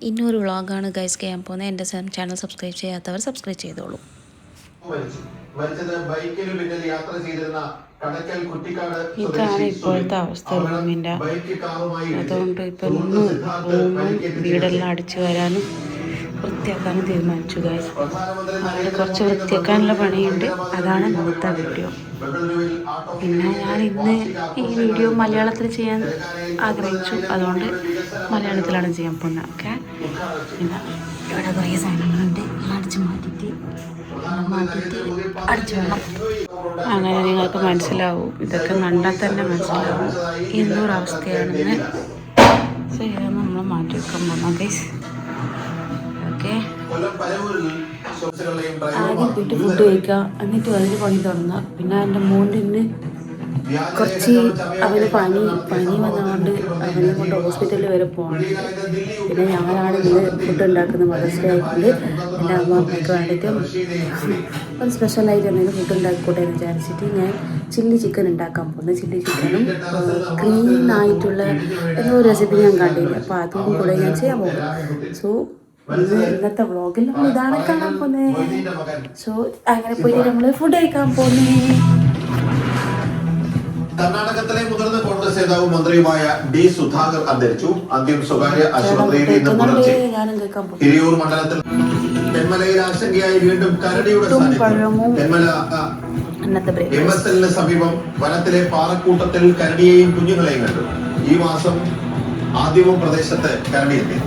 ഇന്നൊരു വ്ളോഗാണ് ഗൈസ് ചെയ്യാൻ പോകുന്നത്. എൻ്റെ ചാനൽ സബ്സ്ക്രൈബ് ചെയ്യാത്തവർ സബ്സ്ക്രൈബ് ചെയ്തോളൂ. ഇതാണ് ഇപ്പോഴത്തെ അവസ്ഥ റൂമിൻ്റെ. അതുകൊണ്ട് ഇപ്പം ഇന്ന് റൂമും വീടെല്ലാം അടിച്ചു വരാനും വൃത്തിയാക്കാനും തീരുമാനിച്ചു ഗൈസ്. അവിടെ കുറച്ച് വൃത്തിയാക്കാനുള്ള പണിയുണ്ട്, അതാണ് ഇന്നത്തെ വീഡിയോ. പിന്നെ ഞാൻ ഇന്ന് ഈ വീഡിയോ മലയാളത്തിൽ ചെയ്യാൻ ആഗ്രഹിച്ചു, അതുകൊണ്ട് മലയാളത്തിലാണ് ചെയ്യാൻ പോകുന്നത്. ഓക്കെ, പിന്നെ ഇവിടെ കുറേ സാധനങ്ങളുണ്ട്, അടിച്ചു മാറ്റിയിട്ട് അടിച്ചു വേണം. അങ്ങനെ നിങ്ങൾക്ക് മനസ്സിലാവും, ഇതൊക്കെ കണ്ടാൽ തന്നെ മനസ്സിലാവും എന്നൊരവസ്ഥയാണെന്ന്. സോ ഇതാണ് നമ്മൾ മാറ്റി വെക്കാൻ പോകുന്നത് ഗൈസ്. ഓക്കെ, ആദ്യം പോയിട്ട് ഫുഡ് കഴിക്കുക, എന്നിട്ട് അതിന് പണി തുടങ്ങുക. പിന്നെ എൻ്റെ മോൻ്റെ ഇന്ന് കുറച്ച് അവന് പനി വന്നതുകൊണ്ട് അവനെ കൊണ്ട് ഹോസ്പിറ്റലിൽ വരെ പോകുന്നുണ്ട്. പിന്നെ ഞങ്ങളാണ് ഇന്ന് ഫുഡ് ഉണ്ടാക്കുന്നത്. മദേഴ്സ് ഡേ ആയിക്കൊണ്ട് എൻ്റെ അമ്മ അമ്മയ്ക്ക് വേണ്ടിയിട്ട് ഒരു സ്പെഷ്യലായിട്ട് എന്തെങ്കിലും ഫുഡ് ഉണ്ടാക്കിക്കോട്ടെ എന്ന് വിചാരിച്ചിട്ട് ഞാൻ ചില്ലി ചിക്കൻ ഉണ്ടാക്കാൻ പോകുന്നത്. ചില്ലി ചിക്കനും ക്ലീനായിട്ടുള്ള എന്തോ റെസിപ്പി ഞാൻ കണ്ടില്ല, അപ്പോൾ അതും കൂടെ ഞാൻ ചെയ്യാൻ പോകും. സോ ഇന്നത്തെ വ്ളോഗിൽ നമ്മൾ ഇതാണ് കാണാൻ പോകുന്നത്. സോ അങ്ങനെ പോയിട്ട് നമ്മൾ ഫുഡ് കഴിക്കാൻ പോകുന്നേ. കർണാടകത്തിലെ മുതിർന്ന കോൺഗ്രസ് നേതാവും മന്ത്രിയുമായ ഡി സുധാകർ അന്തരിച്ചു. അന്ത്യം സ്വകാര്യ ആശുപത്രിയിൽ ഇന്ന് പുലർച്ചെ ഹിരിയൂർ മണ്ഡലത്തിൽ തെന്മലയിൽ ആശങ്കയായി വീണ്ടും കരടിയുടെ സാന്നിധ്യം. തെന്മല MSLന് സമീപം വനത്തിലെ പാറക്കൂട്ടത്തിൽ കരടിയെയും കുഞ്ഞുങ്ങളെയും കണ്ടു. ഈ മാസം ആദ്യവും പ്രദേശത്ത് കരടിയെത്തി.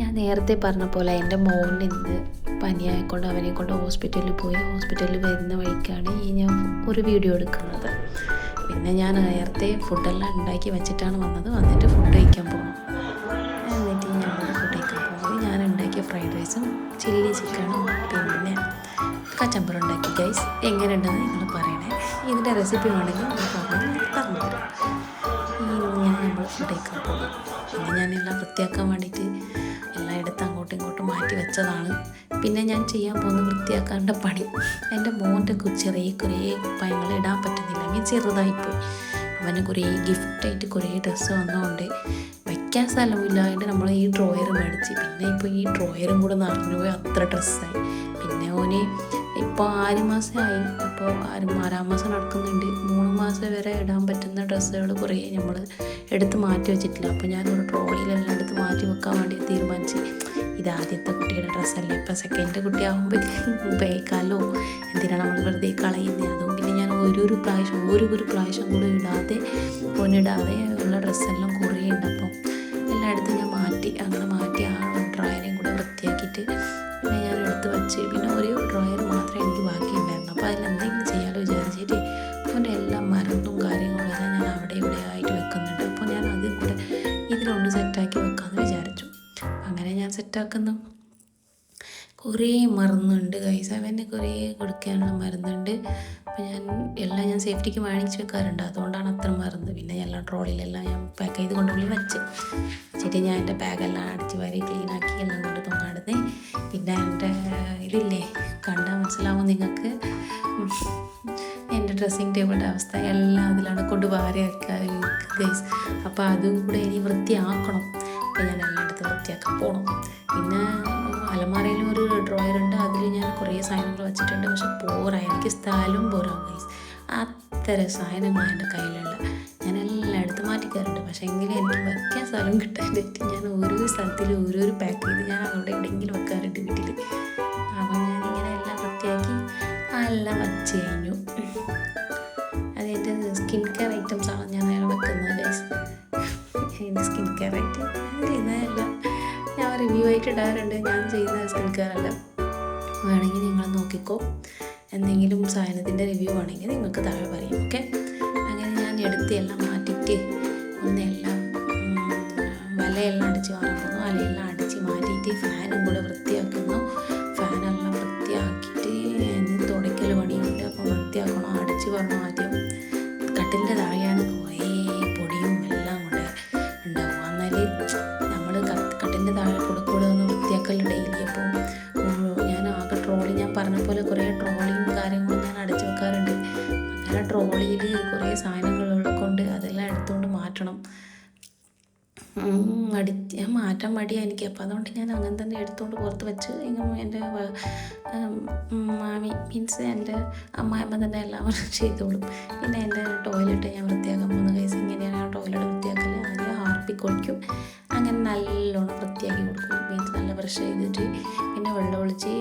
ഞാൻ നേരത്തെ പറഞ്ഞ പോലെ എൻ്റെ മോന് ഇന്ന് പനിയായിക്കൊണ്ട് അവനെ കൊണ്ട് ഹോസ്പിറ്റലിൽ പോയി. ഹോസ്പിറ്റലിൽ വരുന്ന വഴിക്കാണ് ഈ ഞാൻ ഒരു വീഡിയോ എടുക്കുന്നത്. പിന്നെ ഞാൻ നേരത്തെ ഫുഡെല്ലാം ഉണ്ടാക്കി വെച്ചിട്ടാണ് വന്നിട്ട് ഫുഡ് കഴിക്കാൻ പോകണം. എന്നിട്ട് ഞങ്ങൾ ഫുഡ് കഴിക്കാൻ പോകുന്നത് ഞാൻ ഉണ്ടാക്കിയ ഫ്രൈഡ് റൈസും ചില്ലി ചിക്കനും പിന്നെ കച്ചമ്പറും ഉണ്ടാക്കി ഗൈസ്. എങ്ങനെയുണ്ടെന്ന് നിങ്ങൾ പറയണേ. ഇതിൻ്റെ റെസിപ്പി വേണമെങ്കിൽ നിങ്ങൾ പറഞ്ഞുതരാം. നമ്മൾ ഫുഡ് കഴിക്കാൻ പോകും. പിന്നെ ഞാനെല്ലാം വൃത്തിയാക്കാൻ വേണ്ടിയിട്ട് എല്ലാം എടുത്ത് അങ്ങോട്ടും ഇങ്ങോട്ടും മാറ്റി വെച്ചതാണ്. പിന്നെ ഞാൻ ചെയ്യാൻ പോകുന്ന വൃത്തിയാക്കാണ്ട പണി, എൻ്റെ മോൻ്റെ ചെറിയ കുറേ കുപ്പായങ്ങൾ ഇടാൻ പറ്റുന്നില്ല, മീൻ ചെറുതായിപ്പോയി. അവന് കുറേ ഗിഫ്റ്റായിട്ട് കുറേ ഡ്രസ്സ് വന്നതുകൊണ്ട് വയ്ക്കാൻ സ്ഥലമില്ലാണ്ട് നമ്മൾ ഈ ഡ്രോയർ മേടിച്ച്. പിന്നെ ഇപ്പോൾ ഈ ഡ്രോയറും കൂടെ നിറഞ്ഞു പോയി, അത്ര ഡ്രസ്സായി. പിന്നെ ഓന് ഇപ്പോൾ 6 മാസമായി, അപ്പോൾ 6 മാസം നടക്കുന്നുണ്ട്. 3 മാസം വരെ ഇടാൻ പറ്റുന്ന ഡ്രസ്സുകൾ കുറേ നമ്മൾ എടുത്ത് മാറ്റി വെച്ചിട്ടില്ല. അപ്പോൾ ഞാനൊരു ട്രോളിയിലെല്ലാം എടുത്ത് മാറ്റി വെക്കാൻ വേണ്ടി തീരുമാനിച്ച്. ഇത് ആദ്യത്തെ കുട്ടിയുടെ ഡ്രസ്സല്ലേ, ഇപ്പം സെക്കൻഡ് കുട്ടിയാകുമ്പോൾ ഉപയോഗിക്കാമല്ലോ, എന്തിനാണ് നമ്മൾ വെറുതെ കളയുന്നത്. അതുകൊണ്ട് പിന്നെ ഞാൻ ഒരു പ്രാവശ്യം കൂടെ ഇടാതെ ഉള്ള ഡ്രസ്സെല്ലാം കുറേ ഉണ്ട്. അപ്പം എല്ലായിടത്തും ഞാൻ മാറ്റി ആ ഡ്രോയറേയും കൂടെ വൃത്തിയാക്കിയിട്ട് പിന്നെ ഞാൻ എടുത്ത് വെച്ച്. പിന്നെ ഒരു ഡ്രോയർ മാത്രമേ എനിക്ക് ബാക്കിയുണ്ടായിരുന്നു. അപ്പോൾ അതിലെന്തെങ്കിലും ചെയ്യാമല്ലോ വിചാരിച്ചിട്ട് അവൻ്റെ എല്ലാം മരുന്നും കാര്യങ്ങളും എല്ലാം ഞാൻ അവിടെ ഇവിടെ ആയിട്ട് വെക്കുന്നുണ്ട്. അപ്പോൾ ഞാൻ അതും കൂടെ ഇതിലൊന്ന് സെറ്റാക്കി വെക്കാമെന്ന് വിചാരിച്ചു. അങ്ങനെ ഞാൻ സെറ്റാക്കുന്നു. കുറേ മരുന്നുണ്ട് ഗൈസ്, അവന് കുറേ കൊടുക്കാനുള്ള മരുന്നുണ്ട്. അപ്പോൾ ഞാൻ സേഫ്റ്റിക്ക് വാങ്ങിച്ച് വെക്കാറുണ്ട്, അതുകൊണ്ടാണ് അത്ര മരുന്ന്. പിന്നെ എല്ലാം ട്രോളിയിലെല്ലാം ഞാൻ പാക്ക് ചെയ്ത് കൊണ്ടുപോയി വെച്ചിട്ട് ഞാൻ എൻ്റെ ബാഗെല്ലാം അടിച്ച് വാരി ക്ലീനാക്കി എല്ലാം കൊണ്ട് തൊങ്ങാടുന്നേ. പിന്നെ എൻ്റെ ഇതില്ലേ, കണ്ടാൽ മനസ്സിലാവും നിങ്ങൾക്ക് എൻ്റെ ഡ്രസ്സിങ് ടേബിളിൻ്റെ അവസ്ഥ എല്ലാം അതിലാണ് കൊണ്ട് വാരി വെക്കാൻ ഗൈസ്. അപ്പോൾ അതും കൂടെ ഇനി വൃത്തിയാക്കണം. അപ്പോൾ ഞാൻ എല്ലാം എടുത്ത് വൃത്തിയാക്കാൻ പോകണം. പിന്നെ അലമാരയിലും ഒരു ഡ്രോയർ ഉണ്ട്, അതിൽ ഞാൻ കുറേ സാധനങ്ങൾ വെച്ചിട്ടുണ്ട്. പക്ഷെ എനിക്ക് സ്ഥലവും പോരാ ഗൈസ്, അത്ര സാധനങ്ങൾ എൻ്റെ കയ്യിലുള്ള. ഞാൻ എല്ലാം എടുത്ത് മാറ്റിക്കാറുണ്ട്, പക്ഷേ എങ്കിലും എനിക്ക് വയ്ക്കാൻ സ്ഥലം കിട്ടാനായിട്ട് ഞാൻ ഓരോ സ്ഥലത്തിൽ ഓരോരോ പാക്ക് ചെയ്ത് ഞാൻ അവിടെ എവിടെയെങ്കിലും വെക്കാറുണ്ട് വീട്ടിൽ. അപ്പോൾ ഞാനിങ്ങനെ എല്ലാം വൃത്തിയാക്കി എല്ലാം വച്ച് കഴിഞ്ഞു. അതായത് സ്കിൻ കെയർ ഐറ്റംസാണ് ഞാൻ വെക്കുന്നത് ഗൈസ്. എൻ്റെ സ്കിൻ കെയർ ആയിട്ട് ചെയ്യുന്നതെല്ലാം ഞാൻ റിവ്യൂ ആയിട്ട് ഇടാറുണ്ട്. ഞാൻ ചെയ്യുന്ന സ്കിൻ കെയർ അല്ല, വേണമെങ്കിൽ നിങ്ങൾ നോക്കിക്കോ. എന്തെങ്കിലും സാധനത്തിൻ്റെ റിവ്യൂ ആണെങ്കിൽ നിങ്ങൾക്ക് താഴെ പറയും. ഓക്കെ, അങ്ങനെ ഞാൻ എടുത്ത് എല്ലാം മാറ്റിയിട്ട് ഒന്നെല്ലാം വലയെല്ലാം അടിച്ച് മാറാൻ പോകുന്നു. വലയെല്ലാം അടിച്ച് മാറ്റിയിട്ട് ഫാനും കൂടെ വൃത്തിയാക്കുന്നു. ഫാനെല്ലാം വൃത്തിയാക്കിയിട്ട് തുടയ്ക്കൽ പണിയുണ്ട്, അപ്പോൾ വൃത്തിയാക്കണം. അടിച്ച് പറഞ്ഞു ആദ്യം. കട്ടിലിൻ്റെ താഴെയാണ് കുറേ പൊടിയും എല്ലാം കൂടെ ഉണ്ടാവും. എന്നാൽ നമ്മൾ കട്ടിലിൻ്റെ താഴെ കൂടെ ഒന്ന് വൃത്തിയാക്കൽ ഡെയിലി. അപ്പോൾ ഞാൻ പറഞ്ഞ പോലെ കുറേ ട്രോളിയും കാര്യങ്ങളും ഞാൻ അടിച്ചു വെക്കാറുണ്ട്. അങ്ങനെ ട്രോളിയിൽ കുറേ സാധനങ്ങളുള്ളത് കൊണ്ട് അതെല്ലാം എടുത്തുകൊണ്ട് മാറ്റണം. മാറ്റാൻ മടിയാണ് എനിക്ക്. അപ്പോൾ അതുകൊണ്ട് ഞാൻ അങ്ങനെ തന്നെ എടുത്തുകൊണ്ട് പുറത്ത് വെച്ച് ഇങ്ങനെ എൻ്റെ മാമി മീൻസ് എൻ്റെ അമ്മായിമ്മ തന്നെ എല്ലാം ചെയ്തോളും. പിന്നെ എൻ്റെ ടോയ്ലറ്റ് ഞാൻ വൃത്തിയാക്കാൻ പോകുന്ന കേസ് ഇങ്ങനെയാണ് ഞാൻ ടോയ്ലറ്റ് വൃത്തിയാക്കൽ. ആദ്യം ഹാർപ്പിക്കൊഴിക്കും, അങ്ങനെ നല്ലോണം വൃത്തിയാക്കി കൊടുക്കും. മീൻസ് നല്ല ബ്രഷ് ചെയ്തിട്ട് പിന്നെ വെള്ളം ഒഴിച്ച്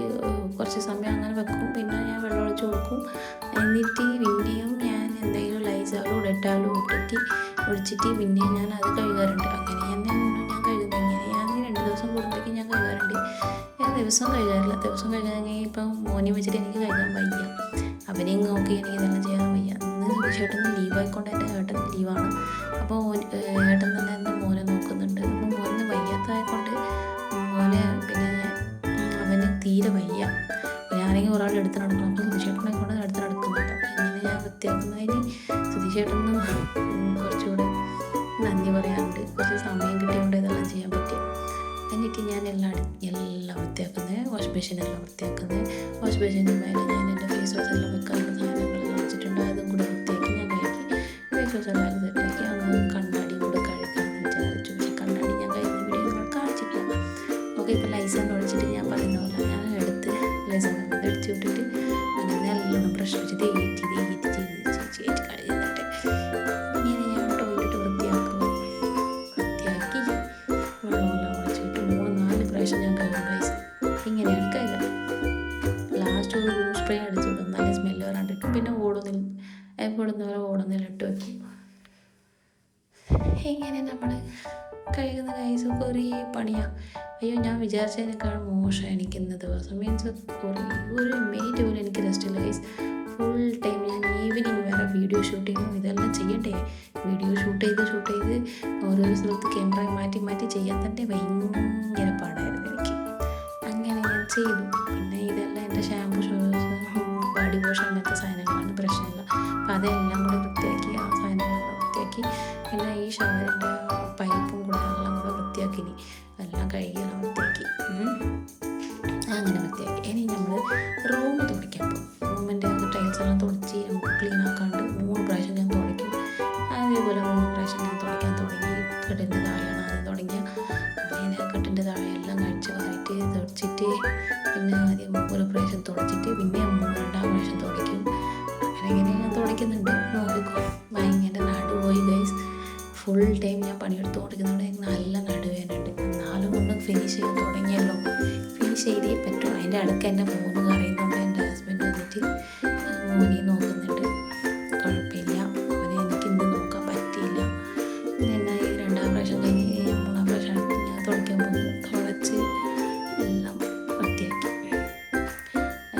കുറച്ച് സമയം അങ്ങനെ വെക്കും. പിന്നെ ഞാൻ വെള്ളം ഒഴിച്ച് കൊടുക്കും. എന്നിട്ട് പിന്നെയും ഞാൻ എന്തെങ്കിലും ലൈസാലോ ഡെറ്റാലോ ഇട്ടിട്ട് ഒഴിച്ചിട്ട് പിന്നെയും ഞാൻ അത് കഴുകാറുണ്ട്. അങ്ങനെ ഞാൻ കഴുകുന്നത് ഇങ്ങനെയാണ്. 2 ദിവസം കൂടുമ്പോഴേക്കും ഞാൻ കഴുകാറുണ്ട്. ദിവസം കഴുകാറില്ല. ദിവസം കഴുകാനെങ്കിൽ ഇപ്പം മോനെ വെച്ചിട്ട് എനിക്ക് കഴുകാൻ വയ്യ. അവനെയും നോക്കി എനിക്ക് ഇതെല്ലാം ചെയ്യാൻ വയ്യ. ഇന്ന് ചേട്ടൻ ലീവായിക്കൊണ്ട് എൻ്റെ ഏട്ടൻ ലീവാണ്. അപ്പോൾ ഏട്ടൻ തന്നെ എൻ്റെ മോനെ നോക്കുന്നുണ്ട്. അപ്പോൾ മോനെ വയ്യാത്തതായിക്കൊണ്ട് മോനെ പിന്നെ അവന് തീരെ വയ്യ. ഞാനെങ്കിൽ ഒരാൾ എടുത്ത് നടക്കണം. അപ്പോൾ സുധിച്ചേട്ടനെ കൊണ്ട് അടുത്ത് നടക്കുന്നുണ്ട്. ഇങ്ങനെ ഞാൻ വൃത്തിയാക്കുന്നതിന് സുധിച്ചേട്ടന് കുറച്ചുകൂടെ നന്ദി പറയാറുണ്ട്. കുറച്ച് സമയം കിട്ടിയതുകൊണ്ട് ഇതെല്ലാം ചെയ്യാൻ പറ്റി. എന്നിട്ട് ഞാൻ എല്ലാം വൃത്തിയാക്കുന്നത്, വാഷ് ബേസിനെല്ലാം വൃത്തിയാക്കുന്നത്. വാഷ് ബേസിൻ്റെ മേലെ ഞാൻ എൻ്റെ ഫേസ് വാഷ് എല്ലാം വെക്കാനുള്ള സാധനങ്ങളെല്ലാം വെച്ചിട്ടുണ്ട്. അതും കൂടെ വൃത്തിയാക്കി ഞാൻ കഴുകി ഫേസ് വാഷ് എല്ലാം സെറ്റാക്കി അങ്ങ് കണ്ണാടി കൂടെ കഴുകാമെന്ന് വിചാരിച്ചു. പക്ഷേ കണ്ണാടി ഞാൻ കഴിയുന്ന വീഡിയോ നിങ്ങൾ കാണിച്ചിട്ടില്ല. ഓക്കെ, ഇപ്പോൾ ലൈസൺ ഒഴിച്ചിട്ട് ഞാൻ പറയുന്ന പോലെ ഞാൻ എടുത്ത് ലൈസൺ അടിച്ചു വിട്ടിട്ട് അങ്ങനെ നല്ലോണം ബ്രഷ് വെച്ചിട്ട് ഏറ്റി കഴിയുന്നുണ്ട്. ഇങ്ങനെ ഞാൻ ടോയ്ലറ്റ് വൃത്തിയാക്കി വെള്ളമെല്ലാം ഒഴിച്ചിട്ട് 3-4 പ്രാവശ്യം ഞാൻ കഴുകും ഗൈസ്. ഇങ്ങനെയാണ് കഴുകുക. ലാസ്റ്റ് ഒരു റൂം സ്പ്രേ അടിച്ചു വിടും, നല്ല സ്മെല്ല് വരാണ്ടിട്ടും. പിന്നെ ഓടുന്നവരെ വെക്കും. ഇങ്ങനെ നമ്മൾ കഴുകുന്ന ഗൈസ് കുറേ പണിയാണ്. അയ്യോ, ഞാൻ വിചാരിച്ചതിനേക്കാൾ മോശം എനിക്ക് ഇന്ന ദിവസം. മീൻസ് ഒരു മിനിറ്റ് പോലും എനിക്ക് റെസ്റ്റ് ഇല്ല ഗൈസ്. ഫുൾ ടൈം ഞാൻ ഈവനിങ് വരെ വീഡിയോ ഷൂട്ട് ചെയ്യുന്നു. ഇതെല്ലാം ചെയ്യണ്ടേ? വീഡിയോ ഷൂട്ട് ചെയ്ത് ഓരോ സ്ഥലത്ത് ക്യാമറ മാറ്റി ചെയ്യാൻ തന്നെ ഭയങ്കര പാടായിരുന്നു എനിക്ക്. അങ്ങനെ ഞാൻ ചെയ്തു. പിന്നെ ഇതെല്ലാം എൻ്റെ ഷാമ്പു, ബോഡി വാഷ് അങ്ങനത്തെ സാധനങ്ങളാണ്, പ്രശ്നമില്ല. അപ്പോൾ അതെല്ലാം കൂടെ വൃത്തിയാക്കി, ആ സാധനങ്ങളെല്ലാം വൃത്തിയാക്കി. പിന്നെ ഈ ഷവറിൻ്റെ പൈപ്പും കൂടെ എല്ലാം കൂടെ വൃത്തിയാക്കി, എല്ലാം കഴുകിയെല്ലാം വൃത്തിയാക്കി. അങ്ങനെ വൃത്തിയാക്കി. ഇനി നമ്മൾ റൂം തുടയ്ക്കാൻ പോകും. റൂമിൻ്റെ ടൈൽസ് എല്ലാം തുടച്ച് നമുക്ക് ക്ലീൻ ആക്കാണ്ട് 3 പ്രാവശ്യം ഞാൻ തുടയ്ക്കും. അതേപോലെ 3 പ്രാവശ്യം ഞാൻ തുടയ്ക്കാൻ തുടങ്ങി. കെട്ടിൻ്റെ താഴെയാണ് ആദ്യം തുടങ്ങിയ. അപ്പോൾ ഇങ്ങനെ കെട്ടിൻ്റെ താഴെ എല്ലാം കഴിച്ച് വാരിയിട്ട് തുടച്ചിട്ട് പിന്നെ ആദ്യം 1 പ്രാവശ്യം തുടച്ചിട്ട് പിന്നെ 2-ാം പ്രാവശ്യം തുടയ്ക്കും. അങ്ങനെ ഞാൻ തുടയ്ക്കുന്നുണ്ട്. നോക്കിക്കോ, ഭയങ്കര നടുപോയി ഗൈസ്. ഫുൾ ടൈം ഞാൻ പണിയെടുത്തുകൊണ്ടിരിക്കുന്നതുകൊണ്ട് എനിക്ക് നല്ല നടുവേനുണ്ട്. എന്നാലും ഒന്ന് ഫിനിഷ് ചെയ്യാൻ തുടങ്ങിയല്ലോ, ഫിനിഷ് ചെയ്തേ പറ്റും. അതിൻ്റെ അടുക്ക് എൻ്റെ മോന് കറിയുന്നുണ്ട്. എൻ്റെ ഹസ്ബൻഡ് വന്നിട്ട് മോനെ നോക്കുന്നുണ്ട്. കുഴപ്പമില്ല, അവനെ എനിക്ക് ഇന്ന് നോക്കാൻ പറ്റിയില്ല. പിന്നെ ഈ 2-ാം പ്രാവശ്യം കഴിഞ്ഞ് 3-ാം പ്രാവശ്യം ഞാൻ തുടയ്ക്കാൻ പോകുന്നു. തുടച്ച് എല്ലാം വൃത്തിയാക്കി.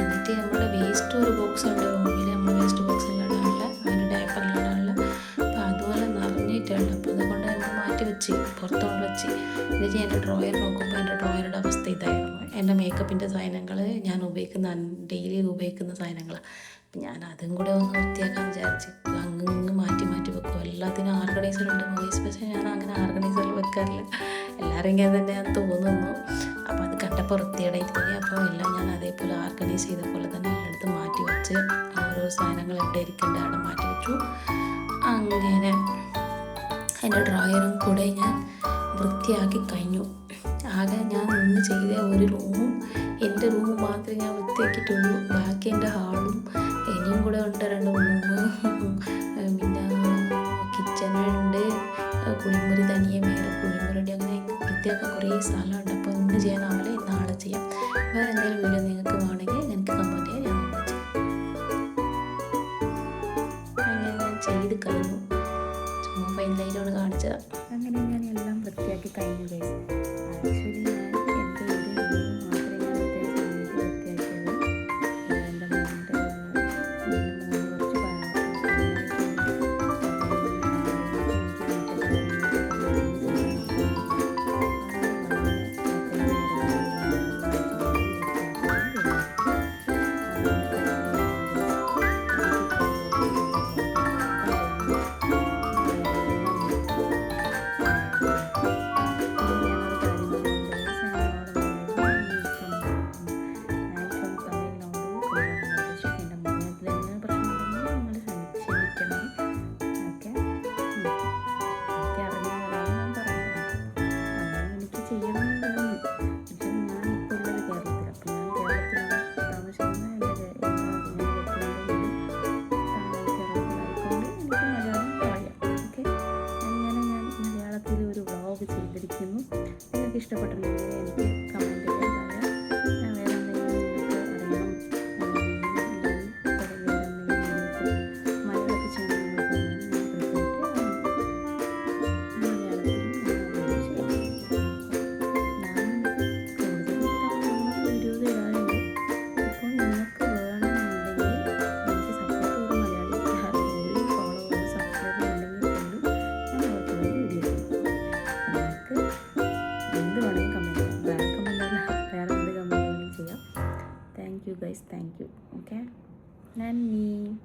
എന്നിട്ട് നമ്മുടെ വേസ്റ്റ് ഒരു ബോക്സ് ഉണ്ട് റൂമിൽ. നമ്മൾ വേസ്റ്റ് ബോക്സിലിടാനുള്ള അതിൻ്റെ ഡയപ്പറിലിടാനുള്ള. അപ്പോൾ അതുപോലെ നിറഞ്ഞിട്ടുണ്ട്. അപ്പോൾ അതുകൊണ്ട് തന്നെ മാറ്റി വെച്ച് പുറത്തോട്ട് വെച്ച്. എന്നിട്ട് എൻ്റെ ഡ്രോയർ നോക്കുമ്പോൾ എൻ്റെ ഡ്രോയറുടെ അവസ്ഥ ഇതായിരുന്നു. എൻ്റെ മേക്കപ്പിൻ്റെ സാധനങ്ങൾ ഞാൻ ഡെയിലി ഉപയോഗിക്കുന്ന സാധനങ്ങളാണ്. അപ്പം ഞാൻ അതും കൂടെ ഒന്ന് വൃത്തിയാക്കാൻ വിചാരിച്ച് അങ്ങ് മാറ്റി വെക്കും. എല്ലാത്തിനും ഓർഗനൈസർ ഉണ്ട് മൊബൈൽസ്. പക്ഷേ ഞാൻ അങ്ങനെ ഓർഗനൈസറിൽ വെക്കാറില്ല. എല്ലാവരും ഇങ്ങനെ തന്നെ ഞാൻ തോന്നുന്നു. അപ്പോൾ അത് കണ്ടപ്പോൾ വൃത്തിയേടായിട്ട് തോന്നി. അപ്പോൾ എല്ലാം ഞാൻ അതേപോലെ ഓർഗനൈസ് ചെയ്ത പോലെ തന്നെ എല്ലായിടത്തും മാറ്റി വെച്ച് ഓരോ സാധനങ്ങൾ എവിടെ ഇരിക്കേണ്ട അവിടെ മാറ്റി വെച്ചു. അങ്ങനെ എൻ്റെ ഡ്രോയറും കൂടെ ഞാൻ വൃത്തിയാക്കി കഴിഞ്ഞു. ആകെ ഞാൻ ഇന്ന് ചെയ്ത ഒരു റൂമും എൻ്റെ റൂം മാത്രമേ ഞാൻ വൃത്തിയാക്കിയിട്ടുള്ളൂ. ബാക്കി എൻ്റെ ഹാളും ഇനിയും കൂടെ ഉണ്ട് 2 റൂം. പിന്നെ കിച്ചണുണ്ട്, കുളിമുറി തനിയെ വേറെ കുളിമുറിയുടെ. അങ്ങനെ വൃത്തിയാക്കാൻ കുറേ സ്ഥലമുണ്ട്. അപ്പോൾ ഇന്ന് ചെയ്യാനാവില്ല, നാളെ ചെയ്യാം. വേറെ എന്തെങ്കിലും വീഡിയോ നിങ്ങൾക്ക് വേണമെങ്കിൽ എനിക്ക് കമൻറ്റ് ചെയ്യാൻ ഞാൻ അങ്ങനെ ഞാൻ ചെയ്ത് കഴിഞ്ഞു. ചുമ്മാ ഫൈനലായിട്ടാണ് കാണിച്ചത്. അങ്ങനെ ഞാൻ എല്ലാം വൃത്തിയാക്കി കഴിഞ്ഞു ഗൈസ്. ആക്ച്വലി ഞാൻ എൻ്റെ ഒരു റൂം മാത്രമേ ഞാൻ വൃത്തിയാക്കിയുള്ളൂ. എൻ്റെ മോൻ്റെ കുറച്ച് ചെയ്യണം എന്നുണ്ട്. പക്ഷേ ഞാൻ ഇപ്പോൾ ഉള്ളത് കേരളത്തിലാണ്. അപ്പോൾ ഞാൻ കേരളത്തിലാണ് താമസിക്കുന്നത്. കേരളത്തിലായിക്കൊണ്ട് എനിക്ക് മലയാളം പറയാം. ഓക്കെ, ഞാൻ മലയാളത്തിൽ ഒരു വ്ളോഗ് ചെയ്തിരിക്കുന്നു. നിങ്ങൾക്ക് ഇഷ്ടപ്പെട്ടിട്ടുണ്ടെങ്കിൽ എനിക്ക് കമൻറ്റ് ചെയ്യാൻ പറയാം. ഞാൻ വേറെ എന്തെങ്കിലും നിങ്ങൾക്ക് അറിയണം മലയാളത്തിൽ ചെയ്യണം നിങ്ങൾ Thank you guys, thank you. Okay, Nani.